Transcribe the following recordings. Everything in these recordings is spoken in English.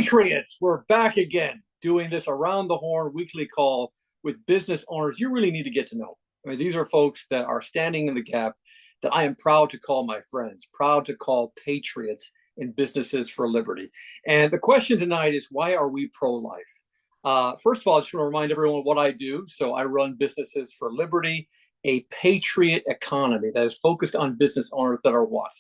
Patriots, we're back again doing this around the horn weekly call with business owners you really need to get to know. I mean, these are folks that are standing in the gap that I am proud to call my friends, proud to call patriots in businesses for liberty. And the question tonight is, why are we pro-life? First of all, I just want to remind everyone what I do. So I run businesses for liberty, a patriot economy that is focused on business owners that are what?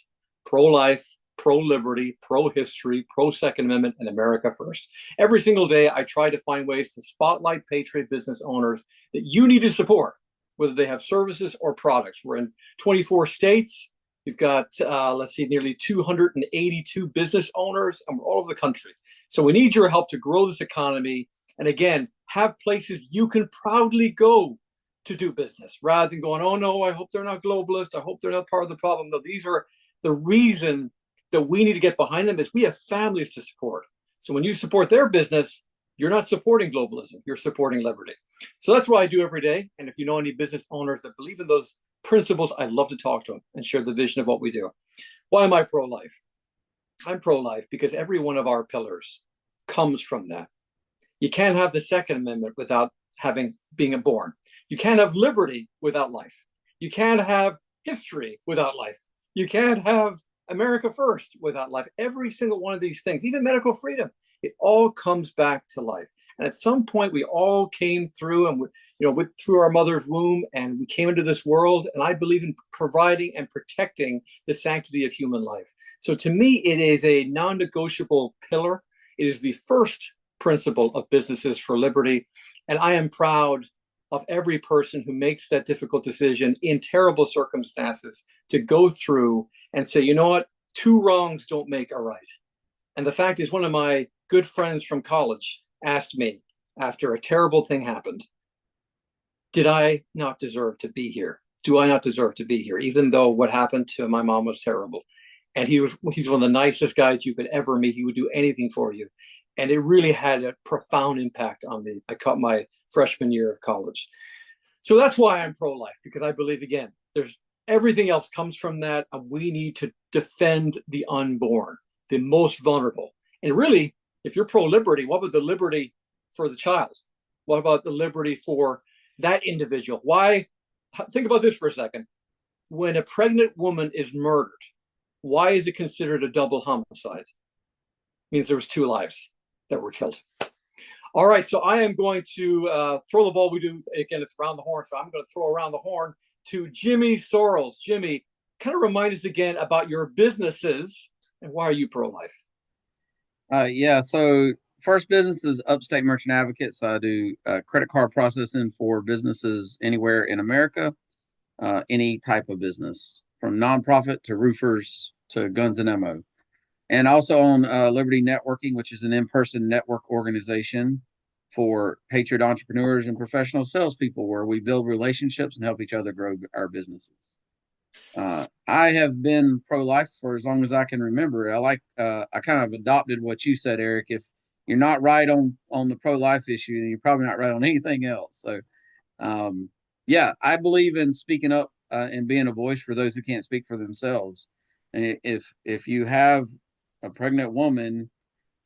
Pro-life, pro-liberty, pro-history, pro-Second Amendment, and America first. Every single day, I try to find ways to spotlight patriot business owners that you need to support, whether they have services or products. We're in 24 states. We've got, let's see, nearly 282 business owners, and we're all over the country. So we need your help to grow this economy. And again, have places you can proudly go to do business rather than going, oh no, I hope they're not globalist. I hope they're not part of the problem. No, these are the reason that we need to get behind them is we have families to support. So when you support their business, you're not supporting globalism, you're supporting liberty. So that's what I do every day. And if you know any business owners that believe in those principles, I'd love to talk to them and share the vision of what we do. Why am I pro-life? I'm pro-life because every one of our pillars comes from that. You can't have the Second Amendment without being born. You can't have liberty without life. You can't have history without life. You can't have America first without life. Every single one of these things, even medical freedom, it all comes back to life. And at some point, we all came through and went through our mother's womb, and we came into this world. And I believe in providing and protecting the sanctity of human life. So to me, it is a non-negotiable pillar. It is the first principle of businesses for liberty. And I am proud of every person who makes that difficult decision in terrible circumstances to go through and say, you know what, two wrongs don't make a right. And the fact is, one of my good friends from college asked me after a terrible thing happened, did I not deserve to be here? Do I not deserve to be here, even though what happened to my mom was terrible? And he's one of the nicest guys you could ever meet. He would do anything for you. And it really had a profound impact on me. I caught my freshman year of college. So that's why I'm pro-life, because I believe, again, there's everything else comes from that. And we need to defend the unborn, the most vulnerable. And really, if you're pro-liberty, what about the liberty for the child? What about the liberty for that individual? Why? Think about this for a second. When a pregnant woman is murdered, why is it considered a double homicide? It means there was two lives that were killed. All right, so I am going to throw the ball. We do, again, it's around the horn, so I'm going to throw around the horn to Jimmy Sorrells. Jimmy, kind of remind us again about your businesses and why are you pro-life? Yeah, so first business is Upstate Merchant Advocates. I do credit card processing for businesses anywhere in America, any type of business, from nonprofit to roofers to guns and ammo. And also on Liberty Networking, which is an in-person network organization for patriot entrepreneurs and professional salespeople, where we build relationships and help each other grow our businesses. I have been pro-life for as long as I can remember. I kind of adopted what you said, Eric. If you're not right on the pro-life issue, then you're probably not right on anything else. So, yeah, I believe in speaking up and being a voice for those who can't speak for themselves. And if you have a pregnant woman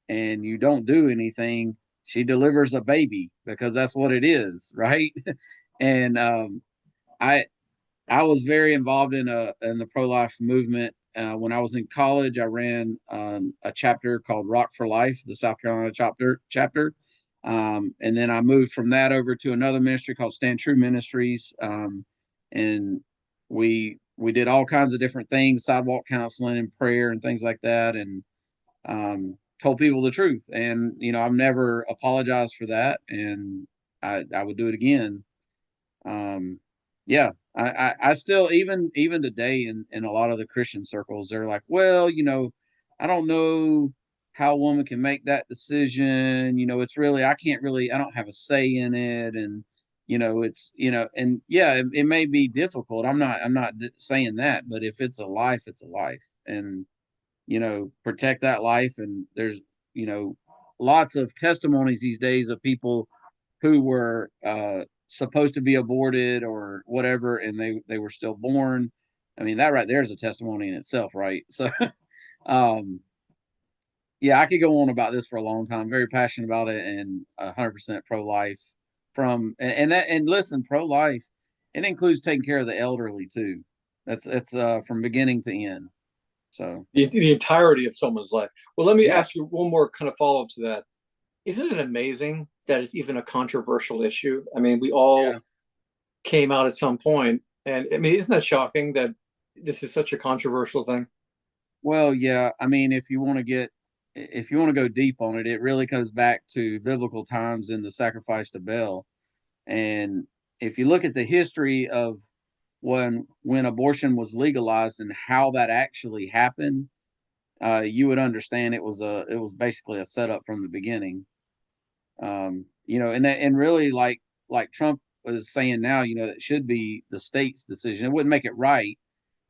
and you don't do anything, she delivers a baby because that's what it is, right? And I I was very involved in the pro life movement. When I was in college, I ran a chapter called Rock for Life, the South Carolina chapter, and then I moved from that over to another ministry called Stand True Ministries, and we did all kinds of different things, sidewalk counseling and prayer and things like that, and told people the truth. And I've never apologized for that, and I would do it again. Um, yeah, I still even today in a lot of the Christian circles, they're like, well, I don't know how a woman can make that decision. It's really I don't have a say in it, and and yeah, it may be difficult. I'm not saying that, but if it's a life, it's a life, and protect that life. And there's lots of testimonies these days of people who were supposed to be aborted or whatever, and they were still born. I mean, that right there is a testimony in itself, right? So, um, yeah, I could go on about this for a long time. Very passionate about it, and 100% pro life. And listen, pro life, it includes taking care of the elderly too. That's from beginning to end. So The entirety of someone's life. Well, let me yeah, ask you one more kind of follow up to that. Isn't it amazing that it's even a controversial issue? I mean, we yeah. all came out at some point, and I mean, isn't that shocking that this is such a controversial thing? Well, yeah. I mean, if you want to go deep on it, it really comes back to biblical times and the sacrifice to Baal. And if you look at the history of when abortion was legalized and how that actually happened, you would understand it was basically a setup from the beginning. And really like Trump was saying now, it should be the state's decision. It wouldn't make it right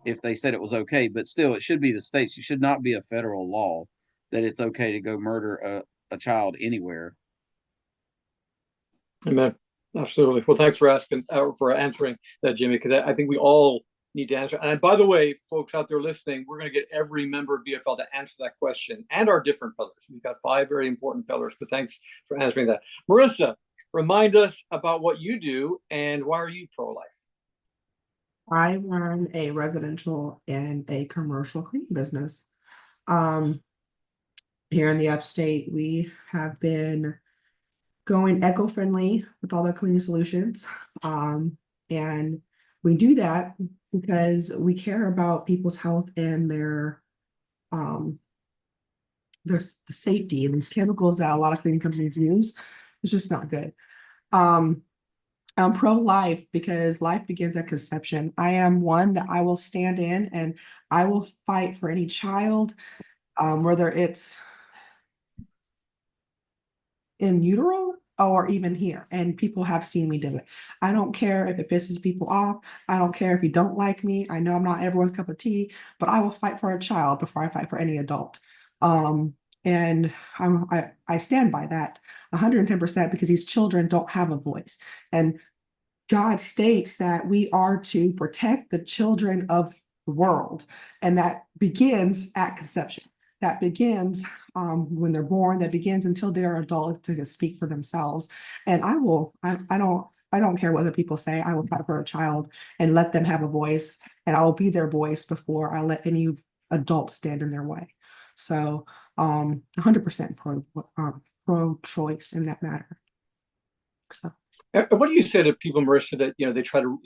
if they said it was okay, but still, it should be the states. It should not be a federal law that it's okay to go murder a child anywhere. Amen. Absolutely. Well, thanks for asking for answering that, Jimmy, because I think we all need to answer. And by the way, folks out there listening, we're going to get every member of BFL to answer that question and our different pillars. We've got 5 very important pillars, but thanks for answering that. Marissa, remind us about what you do and why are you pro-life? I run a residential and a commercial cleaning business. Um, Here in the upstate, we have been going eco-friendly with all the cleaning solutions. And we do that because we care about people's health and um the safety, and these chemicals that a lot of cleaning companies use. It's just not good. Um, I'm pro-life because life begins at conception. I am one that I will stand in and I will fight for any child, whether it's in utero or even here. And people have seen me do it. I don't care if it pisses people off. I don't care if you don't like me. I know I'm not everyone's cup of tea, but I will fight for a child before I fight for any adult. And I stand by that 110% because these children don't have a voice. And God states that we are to protect the children of the world, and that begins at conception. That begins when they're born. That begins until they're adult to speak for themselves. And I don't care what other people say. I will fight for a child and let them have a voice, and I will be their voice before I let any adult stand in their way. So, 100% pro choice in that matter. So. What do you say to people, Marissa, that they try to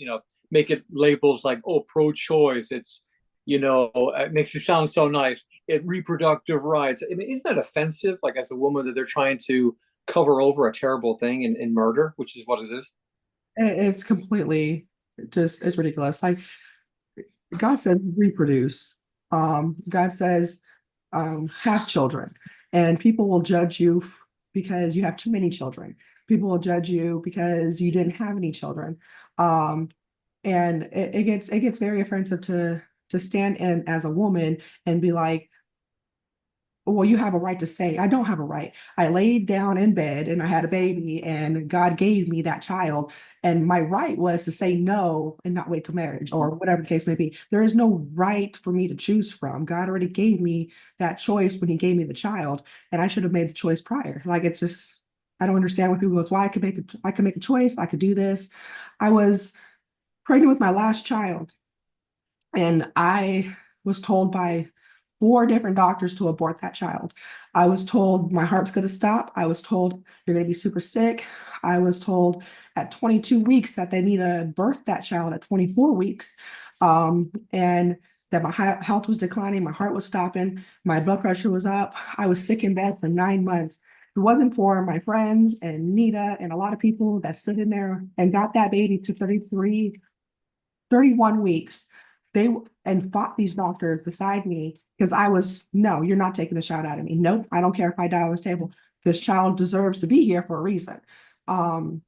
make it labels like, oh, pro-choice? It's it makes it sound so nice. Reproductive rights. I mean, isn't that offensive? Like as a woman, that they're trying to cover over a terrible thing in murder, which is what it is. It's completely it's ridiculous. Like God said, reproduce. God says, have children, and people will judge you because you have too many children. People will judge you because you didn't have any children. Um, and it gets very offensive to stand in as a woman and be like, well, you have a right to say, I don't have a right. I laid down in bed and I had a baby and God gave me that child. And my right was to say no and not wait till marriage or whatever the case may be. There is no right for me to choose from. God already gave me that choice when he gave me the child, and I should have made the choice prior. Like it's just, I don't understand when people go, well, I could make a choice. I could do this. I was pregnant with my last child, and I was told by 4 different doctors to abort that child. I was told my heart's going to stop. I was told you're going to be super sick. I was told at 22 weeks that they need to birth that child at 24 weeks. And that my health was declining. My heart was stopping. My blood pressure was up. I was sick in bed for 9 months. If it wasn't for my friends and Nita and a lot of people that stood in there and got that baby to 31 weeks. They and fought these doctors beside me because no, you're not taking the child out of me. Nope, I don't care if I die on this table. This child deserves to be here for a reason. Um,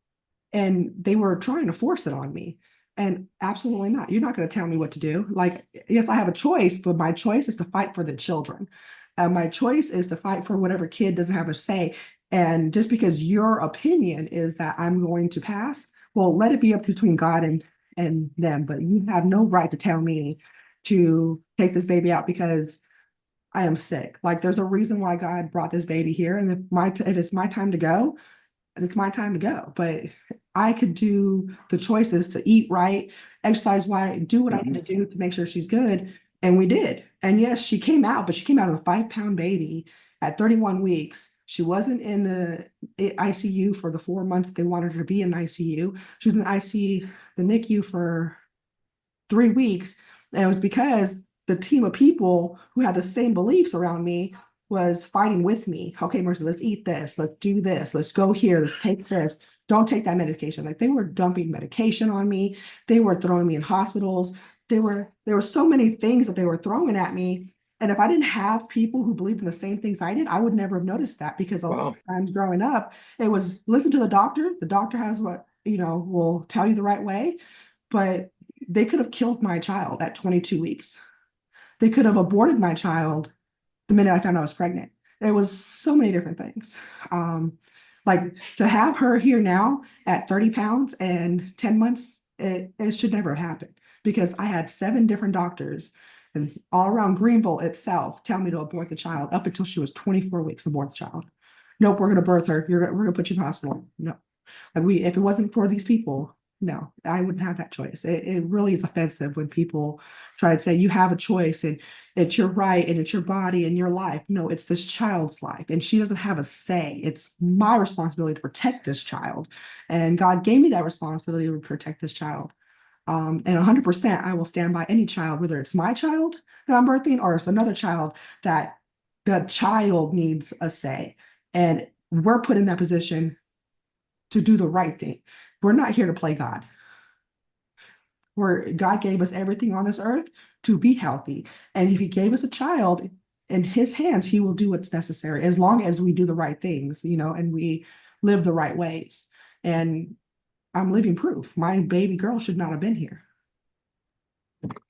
and they were trying to force it on me. And absolutely not. You're not going to tell me what to do. Like, yes, I have a choice, but my choice is to fight for the children. My choice is to fight for whatever kid doesn't have a say. And just because your opinion is that I'm going to pass, well, let it be up between God and them. But you have no right to tell me to take this baby out because I am sick. Like there's a reason why God brought this baby here. And if it's my time to go, it's my time to go. But I could do the choices to eat right, exercise right, do what I need to do to make sure she's good. And we did. And yes, she came out, but she came out with a 5-pound baby at 31 weeks. She wasn't in the ICU for the 4 months they wanted her to be in ICU. She was in the ICU, the NICU for 3 weeks. And it was because the team of people who had the same beliefs around me was fighting with me. Okay, Marissa, let's eat this. Let's do this. Let's go here. Let's take this. Don't take that medication. Like they were dumping medication on me. They were throwing me in hospitals. There were so many things that they were throwing at me. And if I didn't have people who believed in the same things I did, I would never have noticed that, because a lot of times growing up, it was listen to the doctor. The doctor has what, will tell you the right way. But they could have killed my child at 22 weeks. They could have aborted my child the minute I found out I was pregnant. There was so many different things. Like to have her here now at 30 pounds and 10 months, it should never have happened, because I had 7 different doctors and all around Greenville itself tell me to abort the child up until she was 24 weeks, abort the child. Nope, we're going to birth her. We're going to put you in the hospital. No. Like if it wasn't for these people, no, I wouldn't have that choice. It really is offensive when people try to say you have a choice and it's your right and it's your body and your life. No, it's this child's life and she doesn't have a say. It's my responsibility to protect this child. And God gave me that responsibility to protect this child. And 100%, I will stand by any child, whether it's my child that I'm birthing or it's another child, that the child needs a say. And we're put in that position to do the right thing. We're not here to play God. God gave us everything on this earth to be healthy. And if he gave us a child in his hands, he will do what's necessary as long as we do the right things, and we live the right ways. And I'm living proof. My baby girl should not have been here.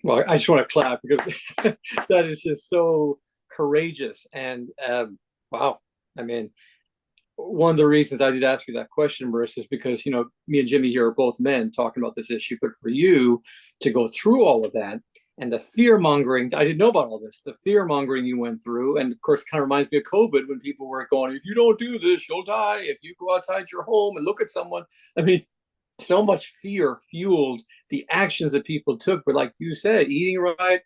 Well, I just want to clap because that is just so courageous. And wow, I mean, one of the reasons I did ask you that question, Marissa, is because, me and Jimmy here are both men talking about this issue, but for you to go through all of that and the fear mongering, I didn't know about all this, the fear mongering you went through. And of course, it kind of reminds me of COVID when people were going, if you don't do this, you'll die. If you go outside your home and look at someone, I mean, so much fear fueled the actions that people took. But like you said, eating right,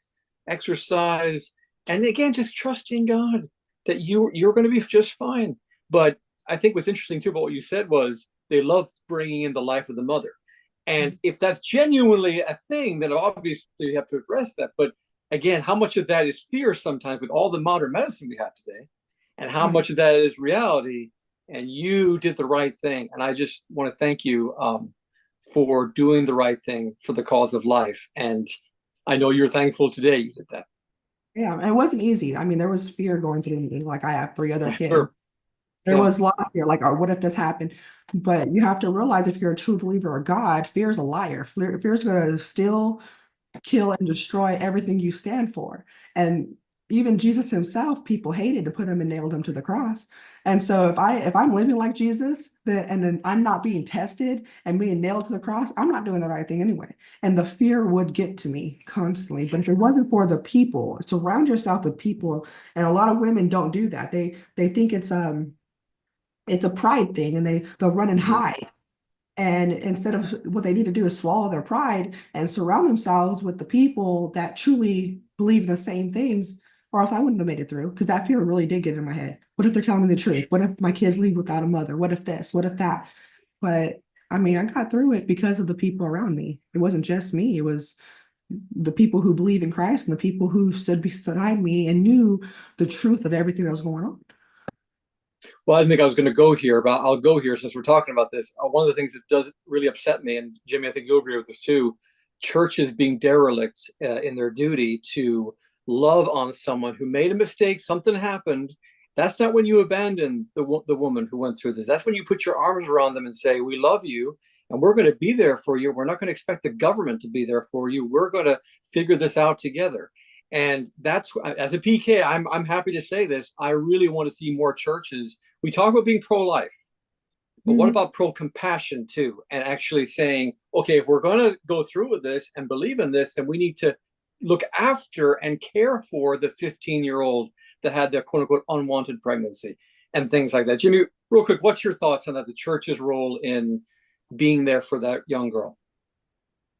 exercise, and again, just trusting God that you're going to be just fine. But I think what's interesting too about what you said was they loved bringing in the life of the mother. And if that's genuinely a thing, then obviously you have to address that. But again, how much of that is fear sometimes with all the modern medicine we have today? And how much of that is reality? And you did the right thing. And I just want to thank you for doing the right thing for the cause of life. And I know you're thankful today you did that. Yeah, it wasn't easy. I mean, there was fear going through me. Like I have 3 other kids. Sure. There was a lot of fear, like, oh, what if this happened? But you have to realize if you're a true believer of God, fear is a liar. Fear is going to steal, kill, and destroy everything you stand for. And even Jesus himself, people hated to put him and nailed him to the cross. And so if I'm living like Jesus, and then I'm not being tested and being nailed to the cross, I'm not doing the right thing anyway. And the fear would get to me constantly. But if it wasn't for the people, surround yourself with people. And a lot of women don't do that. They think it's a pride thing, and they'll run and hide. And instead of what they need to do is swallow their pride and surround themselves with the people that truly believe in the same things, or else I wouldn't have made it through, because that fear really did get in my head. What if they're telling me the truth? What if my kids leave without a mother? What if this? What if that? But I mean, I got through it because of the people around me. It wasn't just me. It was the people who believe in Christ and the people who stood beside me and knew the truth of everything that was going on. Well, I didn't think I was going to go here, but I'll go here since we're talking about this. One of the things that does really upset me, and Jimmy, I think you'll agree with this too, churches being derelict in their duty to love on someone who made a mistake, something happened. That's not when you abandon the woman who went through this. That's when you put your arms around them and say, we love you, and we're going to be there for you. We're not going to expect the government to be there for you. We're going to figure this out together. And that's, as a PK, I'm happy to say this. I really want to see more churches. We talk about being pro-life, but what about pro-compassion too? And actually saying, okay, if we're going to go through with this and believe in this, then we need to look after and care for the 15-year-old that had their quote unquote unwanted pregnancy and things like that. Jimmy, real quick, what's your thoughts on that? The church's role in being there for that young girl?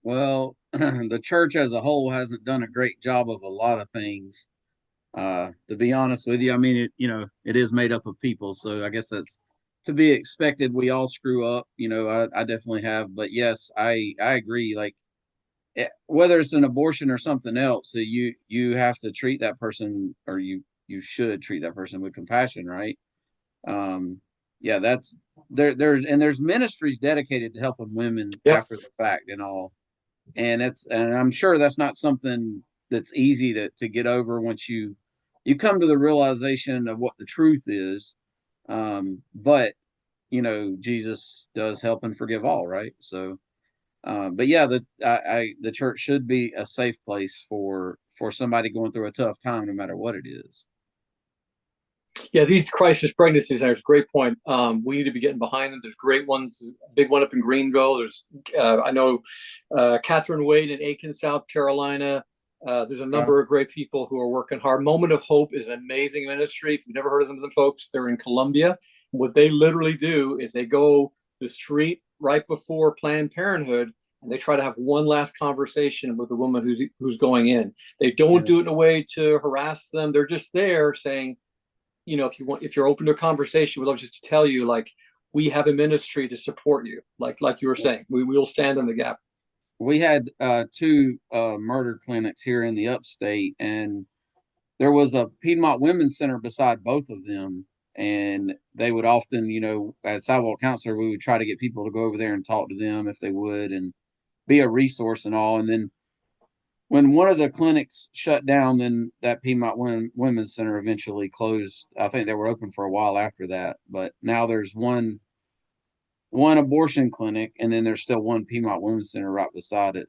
Well, the church as a whole hasn't done a great job of a lot of things. To be honest with you, I mean, it is made up of people, so I guess that's to be expected. We all screw up, I definitely have, but yes, I agree. Like, whether it's an abortion or something else, so you have to treat that person, or you should treat that person with compassion, right? Yeah, that's there's ministries dedicated to helping women Yep. after the fact and all, and I'm sure that's not something that's easy to get over once you come to the realization of what the truth is. But Jesus does help and forgive all, right? So, but yeah, the church should be a safe place for somebody going through a tough time, no matter what it is. Yeah, these crisis pregnancies, there's a great point. We need to be getting behind them. There's great ones, big one up in Greenville. There's, I know, Catherine Wade in Aiken, South Carolina. There's a Yeah. number of great people who are working hard. Moment of Hope is an amazing ministry. If you've never heard of them, folks, they're in Columbia. What they literally do is they go the street right before Planned Parenthood, and they try to have one last conversation with the woman who's going in. They don't do it in a way to harass them. They're just there saying, if you're open to a conversation, we'd love just to tell you, like, we have a ministry to support you. Like you were saying, we will stand in the gap. We had two murder clinics here in the upstate, and there was a Piedmont Women's Center beside both of them. And they would often, as sidewalk counselor, we would try to get people to go over there and talk to them if they would, and be a resource and all. And then when one of the clinics shut down, then that Piedmont Women's Center eventually closed. I think they were open for a while after that, but now there's one abortion clinic, and then there's still one Piedmont Women's Center right beside it.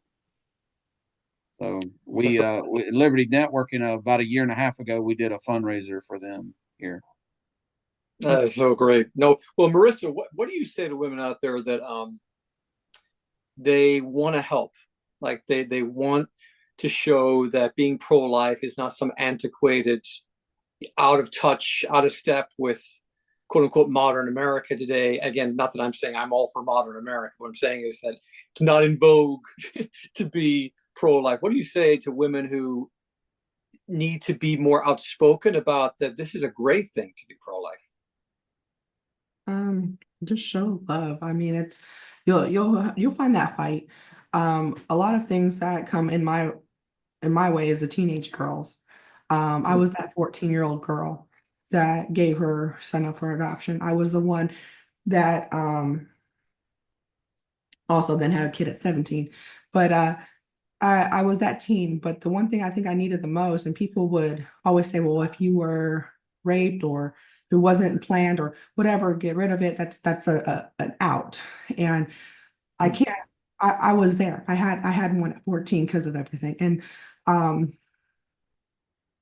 So we Liberty Networking, about a year and a half ago, we did a fundraiser for them here. That is so great. No, well, Marissa, what do you say to women out there that they want to help, like they want to show that being pro-life is not some antiquated, out of touch, out of step with quote unquote modern America today? Again, not that I'm saying I'm all for modern America. What I'm saying is that it's not in vogue to be pro-life. What do you say to women who need to be more outspoken about that this is a great thing to be pro-life? Just show love. I mean, it's you'll find that fight. A lot of things that come in my way as a teenage girls. I was that 14-year-old girl that gave her son up for adoption. I was the one that also then had a kid at 17. But I was that teen. But the one thing I think I needed the most, and people would always say, well, if you were raped or if it wasn't planned or whatever, get rid of it. That's an out. And I can't, I was there. I had one at 14 because of everything. And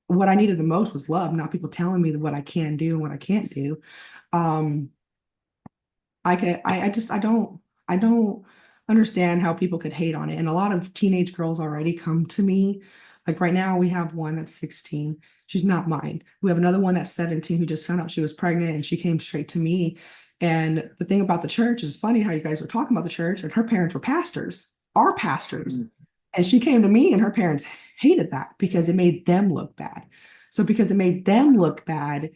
what I needed the most was love, not people telling me what I can do and what I can't do. Um, I don't understand how people could hate on it. And a lot of teenage girls already come to me. Like right now, we have one that's 16. She's not mine. We have another one that's 17 who just found out she was pregnant and she came straight to me. And the thing about the church is funny how you guys were talking about the church, and her parents were pastors, our pastors. And she came to me and her parents hated that because it made them look bad. So because it made them look bad,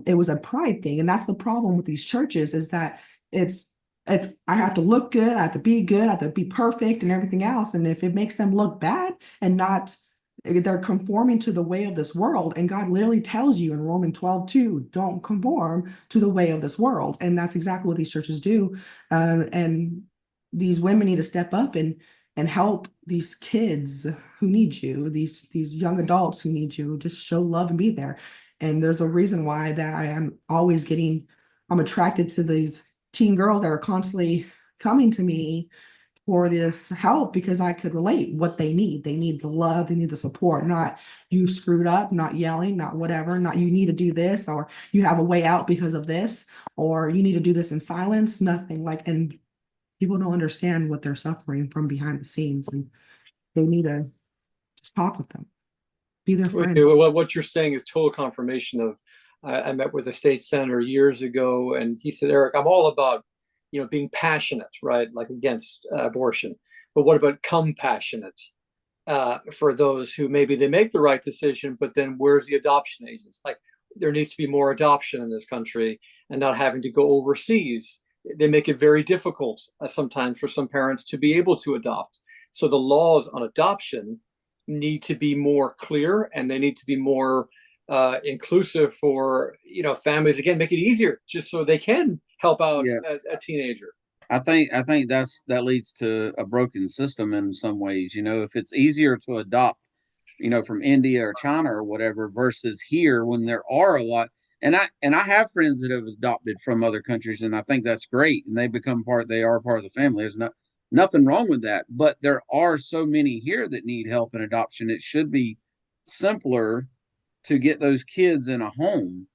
it was a pride thing. And that's the problem with these churches, is that it's I have to look good, I have to be good, I have to be perfect and everything else. And if it makes them look bad and not, they're conforming to the way of this world. And God literally tells you in Romans 12:2, don't conform to the way of this world. And that's exactly what these churches do. And these women need to step up and help these kids who need you, these young adults who need you. Just show love and be there. And there's a reason why that I'm attracted to these teen girls that are constantly coming to me for this help, because I could relate what they need. They need the love, they need the support, not you screwed up, not yelling, not whatever, not you need to do this, or you have a way out because of this, or you need to do this in silence, nothing like. And people don't understand what they're suffering from behind the scenes, and they need to just talk with them. Be their Okay, friend. well, what you're saying is total confirmation of. I met with a state senator years ago, and he said, "Eric, I'm all about, being passionate, right? Like against abortion, but what about compassionate for those who maybe they make the right decision, but then where's the adoption agents? Like there needs to be more adoption in this country, and not having to go overseas. They make it very difficult sometimes for some parents to be able to adopt. So the laws on adoption need to be more clear, and they need to be more inclusive for families. Again, make it easier just so they can help out Yeah, a teenager. I think that leads to a broken system in some ways. If it's easier to adopt, from India or China or whatever versus here when there are a lot. And I have friends that have adopted from other countries, and I think that's great. And they are part of the family. There's nothing wrong with that. But there are so many here that need help in adoption. It should be simpler to get those kids in a home.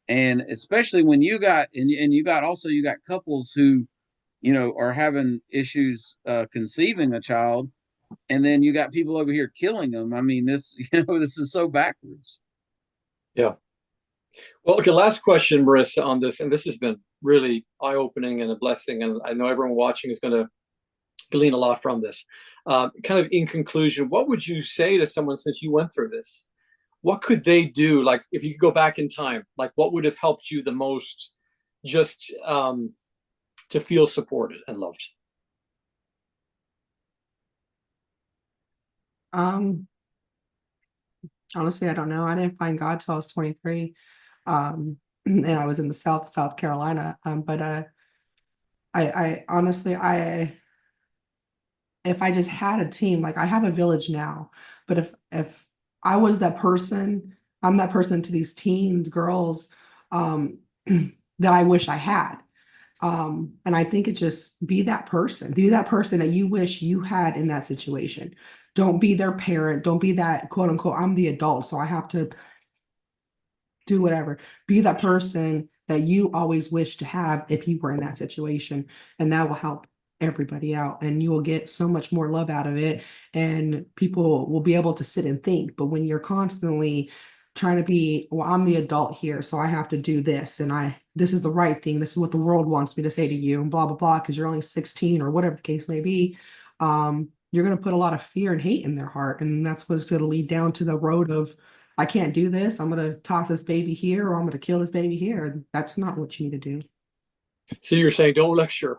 And especially when you got couples who, are having issues conceiving a child, and then you got people over here killing them. I mean, this is so backwards. Yeah. Well, okay, last question, Marissa, on this, and this has been really eye-opening and a blessing, and I know everyone watching is going to glean a lot from this. Kind of in conclusion, what would you say to someone since you went through this? What could they do? Like, if you could go back in time, like what would have helped you the most, just to feel supported and loved? Um, Honestly, I don't know. I didn't find God till I was 23. And I was in the South Carolina. But I honestly, if I just had a team, like I have a village now, but if I was that person, I'm that person to these teens, girls, that I wish I had. And I think it's just be that person that you wish you had in that situation. Don't be their parent. Don't be that quote unquote, I'm the adult, so I have to do whatever. Be that person that you always wish to have if you were in that situation. And that will help everybody out. And you will get so much more love out of it. And people will be able to sit and think. But when you're constantly trying to be, well, I'm the adult here, so I have to do this. And this is the right thing. This is what the world wants me to say to you, and blah, blah, blah, because you're only 16 or whatever the case may be. You're going to put a lot of fear and hate in their heart. And that's what's going to lead down to the road of, I can't do this. I'm going to toss this baby here, or I'm going to kill this baby here. That's not what you need to do. So you're saying don't lecture,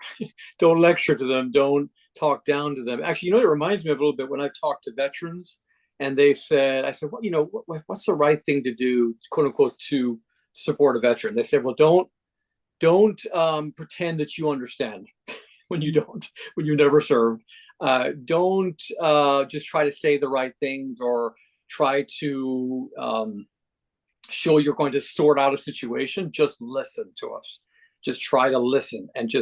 don't lecture to them, don't talk down to them. Actually, it reminds me of a little bit when I've talked to veterans, and they've said, I said, well, what's the right thing to do, quote unquote, to support a veteran? They said, well, don't pretend that you understand when you don't, when you never served. Don't just try to say the right things or try to show you're going to sort out a situation. Just listen to us. Just try to listen, and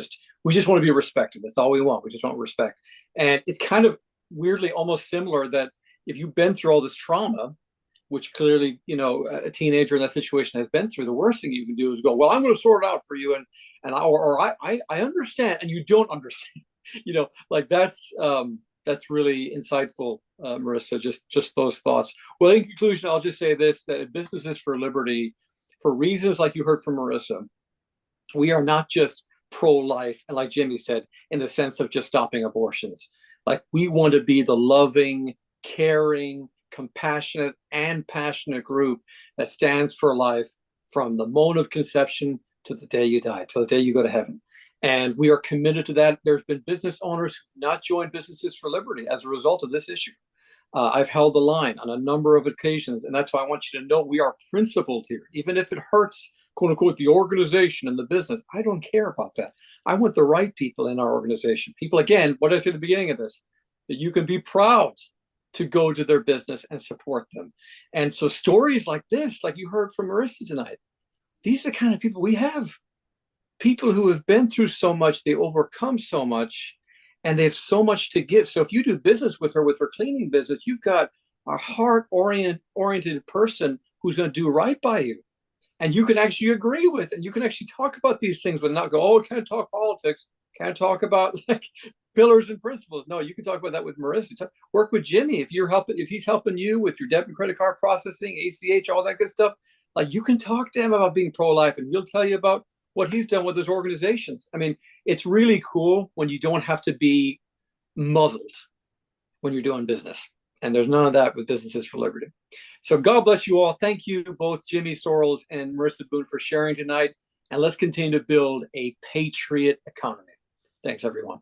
we just want to be respected. That's all we want. We just want respect. And it's kind of weirdly almost similar that if you've been through all this trauma, which clearly, a teenager in that situation has been through, the worst thing you can do is go, well, I'm going to sort it out for you. I understand. And you don't understand, like that's really insightful, Marissa, just those thoughts. Well, in conclusion, I'll just say this, that Businesses for Liberty, for reasons like you heard from Marissa, we are not just pro-life, and like Jimmy said, in the sense of just stopping abortions. Like we want to be the loving, caring, compassionate, and passionate group that stands for life from the moment of conception to the day you die, to the day you go to heaven. And we are committed to that. There's been business owners who've not joined Businesses for Liberty as a result of this issue. I've held the line on a number of occasions, and that's why I want you to know we are principled here, even if it hurts, quote unquote, the organization and the business. I don't care about that. I want the right people in our organization. People, again, what I said at the beginning of this, that you can be proud to go to their business and support them. And so stories like this, like you heard from Marissa tonight, these are the kind of people we have. People who have been through so much, they overcome so much, and they have so much to give. So if you do business with her cleaning business, you've got a heart-oriented person who's going to do right by you. And you can actually agree with, and you can actually talk about these things, but not go, oh, can't talk politics, can't talk about like pillars and principles. No, you can talk about that with Marissa. Work with Jimmy if he's helping you with your debit and credit card processing, ACH, all that good stuff. Like, you can talk to him about being pro-life, and he'll tell you about what he's done with his organizations. I mean, it's really cool when you don't have to be muzzled when you're doing business. And there's none of that with Businesses for Liberty. So God bless you all. Thank you, both Jimmy Sorrells and Marissa Boone, for sharing tonight. And let's continue to build a patriot economy. Thanks, everyone.